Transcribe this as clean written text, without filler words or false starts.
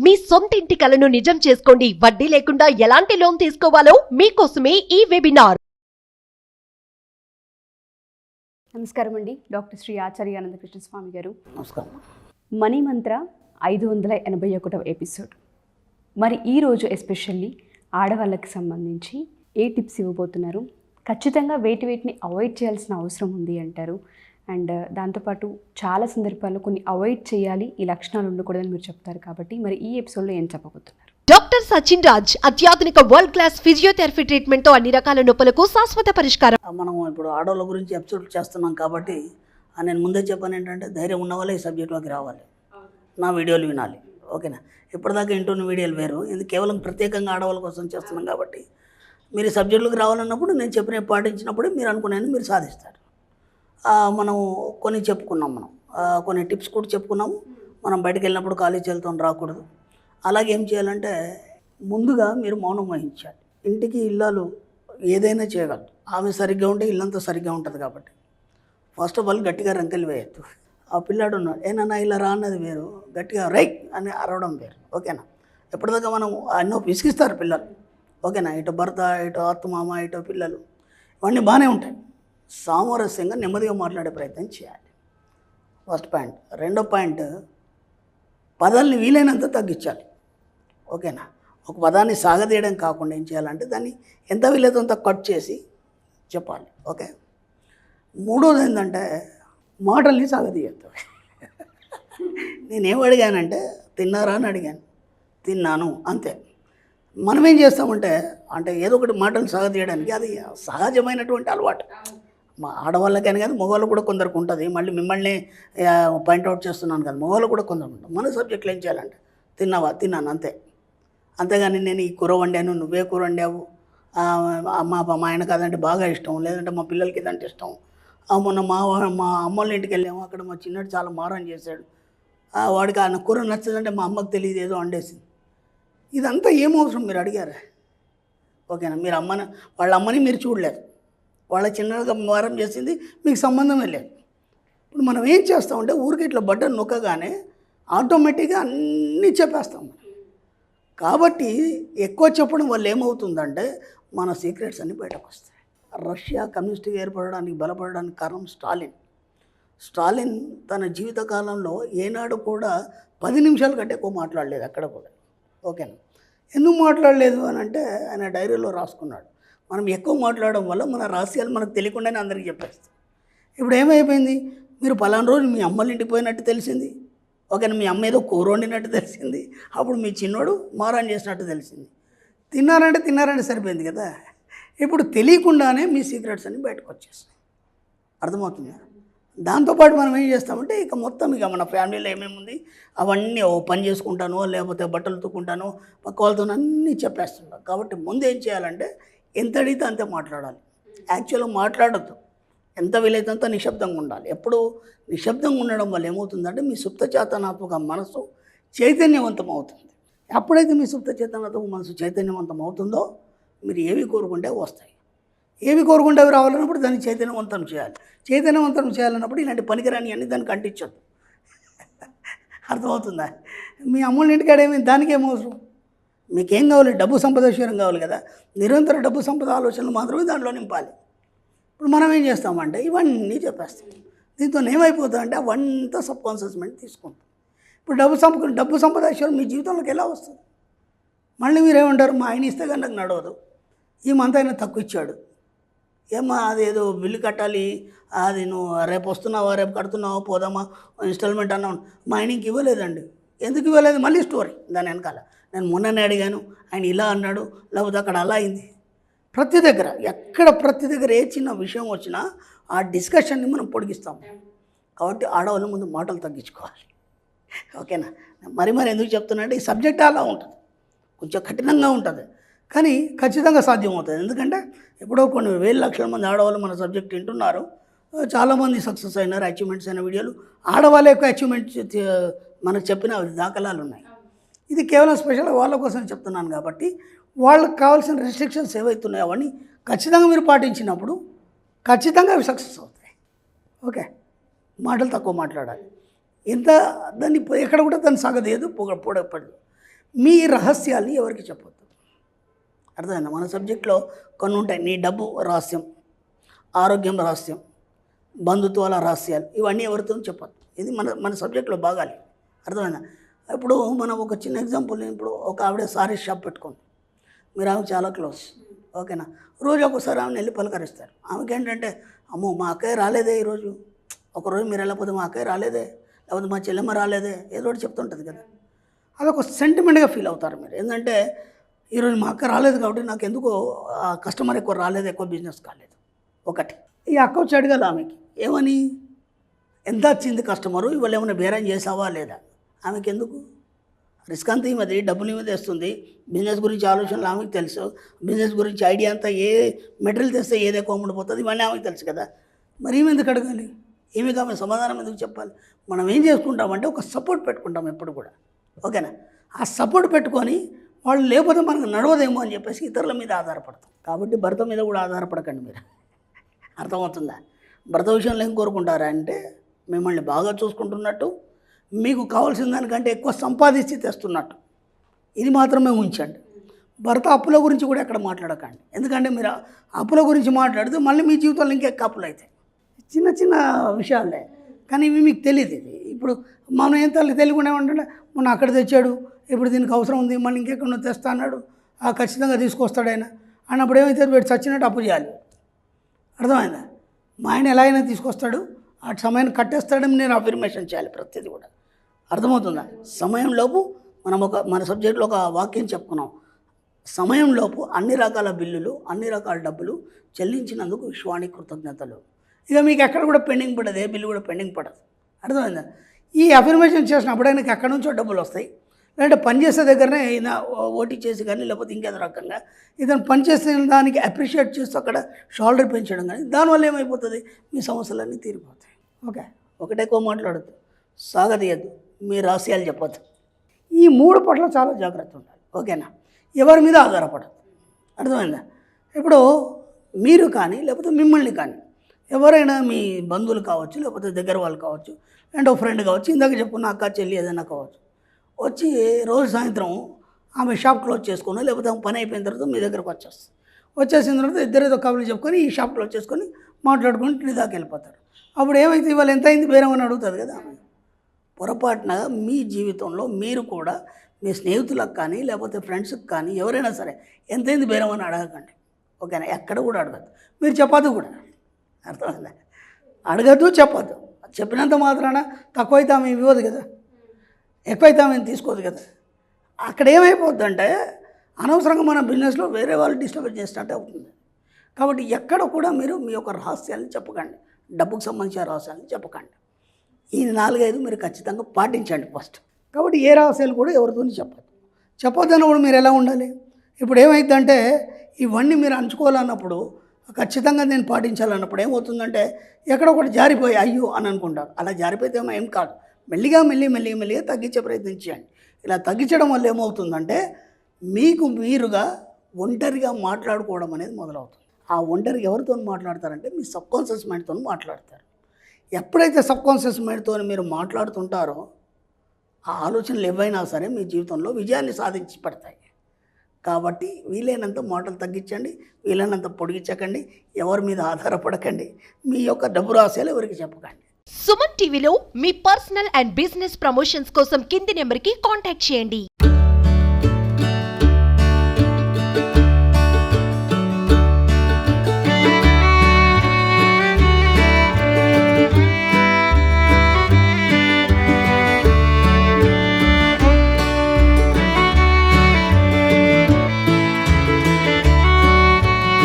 మీ సొంత ఇంటి కలను నిజం చేసుకోండి. వడ్డీ లేకుండా ఎలాంటి లోన్ తీసుకోవాలో మీకోసమే ఈ వెబినార్. నమస్కారం అండి. డాక్టర్ శ్రీ ఆచార్య అనంతకృష్ణ స్వామి గారు. నమస్కారం. మనీ మంత్ర 581వ ఎపిసోడ్. మరి ఈరోజు ఎస్పెషల్లీ ఆడవాళ్ళకి సంబంధించి ఏ టిప్స్ ఇవ్వబోతున్నారు? ఖచ్చితంగా వేటిని అవాయిడ్ చేయాల్సిన అవసరం ఉంది అంటారు. అండ్ దాంతోపాటు చాలా సందర్భాల్లో కొన్ని అవాయిడ్ చేయాలి, ఈ లక్షణాలు ఉండకూడదని మీరు చెప్తారు. కాబట్టి మరి ఈ ఎపిసోడ్లో ఏం చెప్పబోతున్నారు? డాక్టర్ సచిన్ రాజ్ అత్యాధునిక వరల్డ్ క్లాస్ ఫిజియోథెరపీ ట్రీట్మెంట్ తో అన్ని రకాల నొప్పులకు శాశ్వత పరిష్కారం. మనం ఇప్పుడు ఆడవాళ్ళ గురించి ఎపిసోడ్ చేస్తున్నాం కాబట్టి నేను ముందే చెప్పాను ఏంటంటే, ధైర్యం ఉన్న వాళ్ళే ఈ సబ్జెక్ట్లోకి రావాలి, నా వీడియోలు వినాలి. ఓకేనా? ఇప్పటిదాకా ఇంటున్న వీడియోలు వేరు, ఇది కేవలం ప్రత్యేకంగా ఆడవాళ్ళ కోసం చేస్తున్నాం కాబట్టి మీరు ఈ సబ్జెక్టులోకి రావాలన్నప్పుడు నేను చెప్పిన పాటించినప్పుడే మీరు అనుకునేది మీరు సాధిస్తారు. మనం కొన్ని చెప్పుకున్నాం, కొన్ని టిప్స్ కూడా చెప్పుకున్నాము. మనం బయటకు వెళ్ళినప్పుడు ఖాళీ చేతులతో రాకూడదు. అలాగే ఏం చేయాలంటే, ముందుగా మీరు మౌనం వహించాలి. ఇంటికి ఇల్లాలు ఏదైనా చేయగలరు. ఆమె సరిగ్గా ఉంటే ఇల్లంతా సరిగ్గా ఉంటుంది. కాబట్టి ఫస్ట్ ఆఫ్ ఆల్ గట్టిగా రంకెలు వేయద్దు. ఆ పిల్లాడు ఉన్నాడు, ఏనన్నా ఇలా రా అన్నది వేరు, గట్టిగా రైట్ అని అరవడం వేరు. ఓకేనా? ఎప్పటిదాకా మనం ఎన్నో విసిగిస్తారు పిల్లలు. ఓకేనా? ఇటు భర్త, ఇటు అత్తమామ, ఇటు పిల్లలు, ఇవన్నీ బాగానే ఉంటాయి. సామరస్యంగా నెమ్మదిగా మాట్లాడే ప్రయత్నం చేయాలి. First point. రెండో పాయింట్, పదాలని వీలైనంత తగ్గించాలి. ఓకేనా? ఒక పదాన్ని సాగదీయడం కాకుండా ఏం చేయాలంటే, దాన్ని ఎంత వీలైతే అంత కట్ చేసి చెప్పాలి. ఓకే. మూడోది ఏంటంటే, మాటల్ని సాగదీయద్దు. నేనేం అడిగానంటే, తిన్నారా అని అడిగాను, తిన్నాను, అంతే. మనం ఏం చేస్తామంటే, అంటే ఏదో ఒకటి మాటలు సాగదీయడానికి, అది సహజమైనటువంటి అలవాటు. మా ఆడవాళ్ళకని కాదు, మగవాళ్ళు కూడా కొందరికి ఉంటుంది. మళ్ళీ మిమ్మల్ని పాయింట్అవుట్ చేస్తున్నాను కదా, మగవాళ్ళు కూడా కొందరు ఉంటుంది. మన సబ్జెక్టులు ఏం చేయాలంటే, తిన్నావా, తిన్నాను, అంతే. అంతేగాని నేను ఈ కూర వండాను, నువ్వే కూర వండావు, మా ఆయన కాదంటే బాగా ఇష్టం, లేదంటే మా పిల్లలకి ఇదంటే ఇష్టం, మొన్న మా అమ్మోళ్ళ ఇంటికి వెళ్ళాము, అక్కడ మా చిన్నడు చాలా మారం చేశాడు, వాడికి ఆ కూర నచ్చదంటే మా అమ్మకి తెలియదు, ఏదో వండేసింది. ఇదంతా ఏమవసరం? మీరు అడిగారా? ఓకేనా? మీరు వాళ్ళ అమ్మని మీరు చూడలేదు, వాళ్ళ చిన్నగా మారం చేసింది మీకు సంబంధమే లేదు. ఇప్పుడు మనం ఏం చేస్తామంటే, ఊరికి ఇట్లా బటన్ నొక్కగానే ఆటోమేటిక్గా అన్నీ చెప్పేస్తాం. కాబట్టి ఎక్కువ చెప్పడం వల్ల ఏమవుతుందంటే, మన సీక్రెట్స్ అన్నీ బయటకు వస్తాయి. రష్యా కమ్యూనిస్ట్గా ఏర్పడడానికి బలపడడానికి కారణం స్టాలిన్ తన జీవితకాలంలో ఏనాడు కూడా 10 నిమిషాల కంటే ఎక్కువ మాట్లాడలేదు అక్కడ కూడా. ఓకేనా? ఎందుకు మాట్లాడలేదు అని అంటే, ఆయన డైరీలో రాసుకున్నాడు. మనం ఎక్కువ మాట్లాడడం వల్ల మన రహస్యాలు మనకు తెలియకుండానే అందరికీ చెప్పేస్తాం. ఇప్పుడు ఏమైపోయింది, మీరు పలానా రోజు మీ అమ్మల ఇంటికి పోయినట్టు తెలిసింది. ఓకేనా? మీ అమ్మ ఏదో కూర వండినట్టు తెలిసింది. అప్పుడు మీ చిన్నోడు మారాన్ చేసినట్టు తెలిసింది. తిన్నారంటే సరిపోయింది కదా. ఇప్పుడు తెలియకుండానే మీ సీక్రెట్స్ అన్నీ బయటకు వచ్చేస్తాయి. అర్థమవుతుందా? దాంతోపాటు మనం ఏం చేస్తామంటే, మొత్తం మన ఫ్యామిలీలో ఏమేమి ఉంది అవన్నీ పని చేసుకుంటానో, లేకపోతే బట్టలు తుక్కుంటానో, పక్క వాళ్ళతో అన్నీ చెప్పేస్తుంటాం. కాబట్టి ముందు ఏం చేయాలంటే, ఎంత అడిగితే అంతే మాట్లాడాలి. యాక్చువల్గా మాట్లాడద్దు, ఎంత వీలైతే అంత నిశ్శబ్దంగా ఉండాలి. ఎప్పుడు నిశ్శబ్దంగా ఉండడం వల్ల ఏమవుతుందంటే, మీ సుప్త చేతనాత్మక మనసు చైతన్యవంతం అవుతుంది. ఎప్పుడైతే మీ సుప్త చేతనాత్మక మనసు చైతన్యవంతం అవుతుందో, మీరు ఏవి కోరుకుంటే వస్తాయి. ఏవి కోరుకుంటే అవి రావాలన్నప్పుడు దాన్ని చైతన్యవంతం చేయాలి. చైతన్యవంతం చేయాలన్నప్పుడు ఇలాంటి పనికిరాని అన్నీ దానికి అంటించద్దు. అర్థమవుతుందా? మీ అమ్మోళ్ళ ఇంటికాడేమి దానికి ఏమవసరం? మీకేం కావాలి? డబ్బు సంపద విషయం కావాలి కదా. నిరంతర డబ్బు సంపద ఆలోచనలు మాత్రమే దాంట్లో నింపాలి. ఇప్పుడు మనం ఏం చేస్తామంటే, ఇవన్నీ చెప్పేస్తాం. దీంతో ఏమైపోతుందంటే, అవంతా సబ్ కాన్షియస్ మైండ్ తీసుకుంటాం. ఇప్పుడు డబ్బు సంపద విషయం మీ జీవితంలోకి ఎలా వస్తుంది? మళ్ళీ మీరేమంటారు, మా ఆయన ఇస్తే కానీ నాకు నడవదు, ఈ మంత్ అయినా తక్కువ ఇచ్చాడు, ఏమ్మా అదేదో బిల్లు కట్టాలి, అది నువ్వు రేపు వస్తున్నావా, రేపు కడుతున్నావా, పోదామా, ఇన్స్టాల్మెంట్ అన్నావు, మా ఆయనకి ఇవ్వలేదండి. ఎందుకు ఇవ్వలేదు? మళ్ళీ స్టోరీ దాని వెనకాల. నేను మొన్ననే అడిగాను, ఆయన ఇలా అన్నాడు, లేకపోతే అక్కడ అలా అయింది. ప్రతి దగ్గర ఏ చిన్న విషయం వచ్చినా ఆ డిస్కషన్ని మనం పొడిగిస్తాం. కాబట్టి ఆడవాళ్ళ ముందు మాటలు తగ్గించుకోవాలి. ఓకేనా? మరి ఎందుకు చెప్తున్నా అంటే, ఈ సబ్జెక్ట్ అలా ఉంటుంది, కొంచెం కఠినంగా ఉంటుంది, కానీ ఖచ్చితంగా సాధ్యమవుతుంది. ఎందుకంటే ఎప్పుడో కొన్ని వేల లక్షల మంది ఆడవాళ్ళు మన సబ్జెక్ట్ వింటున్నారు. చాలామంది సక్సెస్ అయినారు, అచీవ్మెంట్స్ అయిన వీడియోలు ఆడవాళ్ళ యొక్క అచీవ్మెంట్స్ మనకు చెప్పిన దాఖలాలు ఉన్నాయి. ఇది కేవలం స్పెషల్గా వాళ్ళ కోసం చెప్తున్నాను. కాబట్టి వాళ్ళకి కావాల్సిన రెస్ట్రిక్షన్స్ ఏవైతున్నాయో అవన్నీ ఖచ్చితంగా మీరు పాటించినప్పుడు ఖచ్చితంగా అవి సక్సెస్ అవుతాయి. ఓకే? మాటలు తక్కువ మాట్లాడాలి. దాన్ని ఎక్కడ కూడా దాన్ని సాగదేయదు, పొడపడదు. మీ రహస్యాల్ని ఎవరికి చెప్పొద్దు. అర్థమైందా? మన సబ్జెక్ట్లో కొన్ని ఉంటాయి. నీ డబ్బు రహస్యం, ఆరోగ్యం రహస్యం, బంధుత్వాల రహస్యాలు, ఇవన్నీ ఎవరితో చెప్పొద్దు. ఇది మన సబ్జెక్ట్లో భాగాలు. అర్థమైందా? ఇప్పుడు మనం ఒక చిన్న ఎగ్జాంపుల్, ఇప్పుడు ఒక ఆవిడ సారీ షాప్ పెట్టుకోండి, మీరు ఆమె చాలా క్లోజ్, ఓకేనా? రోజు ఒకసారి ఆమెను వెళ్ళి పలకరిస్తారు. ఆమెకి ఏంటంటే, అమ్మో మా అక్కయ్య రాలేదే ఈరోజు, ఒకరోజు మీరు వెళ్ళకపోతే మా అక్కయ్య రాలేదే, లేకపోతే మా చెల్లెమ్మ రాలేదే, ఏదో ఒకటి చెప్తుంటుంది కదా. అదొక సెంటిమెంట్గా ఫీల్ అవుతారు మీరు. ఏంటంటే ఈరోజు మా అక్క రాలేదు కాబట్టి నాకు ఎందుకో కస్టమర్ ఎక్కువ రాలేదు, ఎక్కువ బిజినెస్ కాలేదు. ఒకటి ఈ అక్క వచ్చి అడగాలి ఆమెకి, ఏమని, ఎంత వచ్చింది కస్టమరు, ఇవాళ ఏమైనా బేరం చేసావా లేదా. ఆమెకి ఎందుకు, రిస్క్ అంతా ఈమెది, డబ్బులు ఈమె తెస్తుంది, బిజినెస్ గురించి ఆలోచనలు ఆమెకు తెలుసు, బిజినెస్ గురించి ఐడియా అంతా, ఏ మెటీరియల్ తెస్తే ఏది ఎక్కువ అమ్ముడిపోతుంది ఇవన్నీ ఆమెకు తెలుసు కదా. మరి ఈమె ఎందుకు అడగాలి, ఈమెకి ఆమె సమాధానం ఎందుకు చెప్పాలి. మనం ఏం చేసుకుంటామంటే ఒక సపోర్ట్ పెట్టుకుంటాం ఎప్పుడు కూడా, ఓకేనా? ఆ సపోర్ట్ పెట్టుకొని వాళ్ళు లేకపోతే మనకు నడవదేమో అని చెప్పేసి ఇతరుల మీద ఆధారపడతాం. కాబట్టి భర్త మీద కూడా ఆధారపడకండి మీరు. అర్థమవుతుందా? భర్త విషయంలో ఏం కోరుకుంటారా అంటే మిమ్మల్ని బాగా చూసుకుంటున్నట్టు, మీకు కావాల్సిన దానికంటే ఎక్కువ సంపాదించి తెస్తున్నట్టు, ఇది మాత్రమే ఉంచండి. భర్త అప్పుల గురించి కూడా ఎక్కడ మాట్లాడకండి. ఎందుకంటే మీరు అప్పుల గురించి మాట్లాడితే మళ్ళీ మీ జీవితంలో ఇంకెక్క అప్పులు అవుతాయి. చిన్న చిన్న విషయాలే, కానీ ఇవి మీకు తెలియదు. ఇది ఇప్పుడు మనం ఏం తెలియకుండా ఏమంటే మొన్న అక్కడ తెచ్చాడు, ఇప్పుడు దీనికి అవసరం ఉంది, మళ్ళీ ఇంకెక్కడ తెస్తా అన్నాడు, ఖచ్చితంగా తీసుకొస్తాడు ఆయన అన్నప్పుడు ఏమైతే వీడు చచ్చినట్టు అప్పు చేయాలి. అర్థమైందా? మా ఆయన ఎలా అయినా తీసుకొస్తాడు, ఆ సమయాన్ని కట్టేస్తాడని నేను అఫర్మేషన్ చేయాలి ప్రతిదీ కూడా. అర్థమవుతుందా? సమయంలోపు మన సబ్జెక్ట్లో ఒక వాక్యం చెప్పుకున్నాం, సమయంలోపు అన్ని రకాల బిల్లులు, అన్ని రకాల డబ్బులు చెల్లించినందుకు విశ్వానికి కృతజ్ఞతలు. ఇక మీకు ఎక్కడ కూడా పెండింగ్ పడదు, ఏ బిల్లు కూడా పెండింగ్ పడదు. అర్థమైందా? ఈ అఫర్మేషన్ చేసినప్పుడు ఆయనకి ఎక్కడి నుంచో డబ్బులు వస్తాయి, లేదంటే పనిచేసే దగ్గరనే అయినా ఓటీ చేసి కానీ, లేకపోతే ఇంకేదో రకంగా ఇతను పనిచేసే దానికి అప్రిషియేట్ చేస్తూ అక్కడ షోల్డర్ పెంచడం కానీ, దానివల్ల ఏమైపోతుంది, మీ సమస్యలన్నీ తీరిపోతాయి. ఓకే, ఒకటే ఎక్కువ మాట్లాడద్దు, సాగదీయద్దు, మీ రహస్యాలు చెప్పద్దు. ఈ 3 పట్ల చాలా జాగ్రత్త ఉండాలి, ఓకేనా? ఎవరి మీద ఆధారపడదు. అర్థమైందా? ఇప్పుడు మీరు కానీ, లేకపోతే మిమ్మల్ని కానీ ఎవరైనా మీ బంధువులు కావచ్చు, లేకపోతే దగ్గర వాళ్ళు కావచ్చు, అండ్ ఒక ఫ్రెండ్ కావచ్చు, ఇందాక చెప్పుకున్న అక్క చెల్లి ఏదైనా కావచ్చు, వచ్చి రోజు సాయంత్రం ఆమె షాప్ క్లోజ్ చేసుకుని, లేకపోతే ఆమె పని అయిపోయిన తర్వాత మీ దగ్గరకు వచ్చేసిన తర్వాత ఇద్దరేదో కబుర్లు చెప్పుకొని ఈ షాప్ క్లోజ్ చేసుకొని మాట్లాడుకుని ఇంటి దాకా వెళ్ళిపోతారు. అప్పుడు ఏమైతే ఇవాళ ఎంత అయింది బేరం అని అడుగుతుంది కదా ఆమె. పొరపాటున మీ జీవితంలో మీరు కూడా మీ స్నేహితులకు కానీ, లేకపోతే ఫ్రెండ్స్కి కానీ ఎవరైనా సరే ఎంతైంది బేరం అని అడగకండి, ఓకేనా? ఎక్కడ కూడా అడగద్దు, మీరు చెప్పద్దు కూడా. అర్థమైందా? అడగద్దు, చెప్పద్దు. చెప్పినంత మాత్రాన తక్కువైతే ఆమె ఇవ్వదు కదా, ఎక్కువైతే ఆమె తీసుకోదు కదా. అక్కడ ఏమైపోద్ది అంటే అనవసరంగా మన బిజినెస్లో వేరే వాళ్ళు డిస్టర్బ్ చేసినట్టే అవుతుంది. కాబట్టి ఎక్కడ కూడా మీరు మీ యొక్క రహస్యాలను చెప్పకండి, డబ్బుకు సంబంధించిన రహస్యాలను చెప్పకండి. ఈ 4-5 మీరు ఖచ్చితంగా పాటించండి ఫస్ట్. కాబట్టి ఏ రహస్యాలు కూడా ఎవరితో చెప్పొద్దు అన్నప్పుడు మీరు ఎలా ఉండాలి? ఇప్పుడు ఏమైందంటే ఇవన్నీ మీరు అంచుకోవాలన్నప్పుడు, ఖచ్చితంగా నేను పాటించాలన్నప్పుడు ఏమవుతుందంటే ఎక్కడో ఒకటి జారిపోయి అయ్యో అని అనుకుంటారు. అలా జారిపోతే ఏం కాదు, మెల్లిగా తగ్గించే ప్రయత్నం చేయండి. ఇలా తగ్గించడం వల్ల ఏమవుతుందంటే మీకు మీరుగా ఒంటరిగా మాట్లాడుకోవడం అనేది మొదలవుతుంది. ఆ ఒంటరిగా ఎవరితో మాట్లాడతారంటే మీ సబ్కాన్షియస్ మైండ్తో మాట్లాడతారు. ఎప్పుడైతే సబ్కాన్షియస్ మైండ్తో మీరు మాట్లాడుతుంటారో ఆ ఆలోచనలు ఏవైనా సరే మీ జీవితంలో విజయాన్ని సాధించి పడతాయి. కాబట్టి వీలైనంత మాటలు తగ్గించండి, వీలైనంత పొడిగించకండి, ఎవరి మీద ఆధారపడకండి, మీ యొక్క డబ్బు రహస్యాలు ఎవరికి చెప్పకండి. సుమన్ టీవీలో మీ పర్సనల్ అండ్ బిజినెస్ ప్రమోషన్స్ కోసం కింది నెంబర్కి కాంటాక్ట్ చేయండి.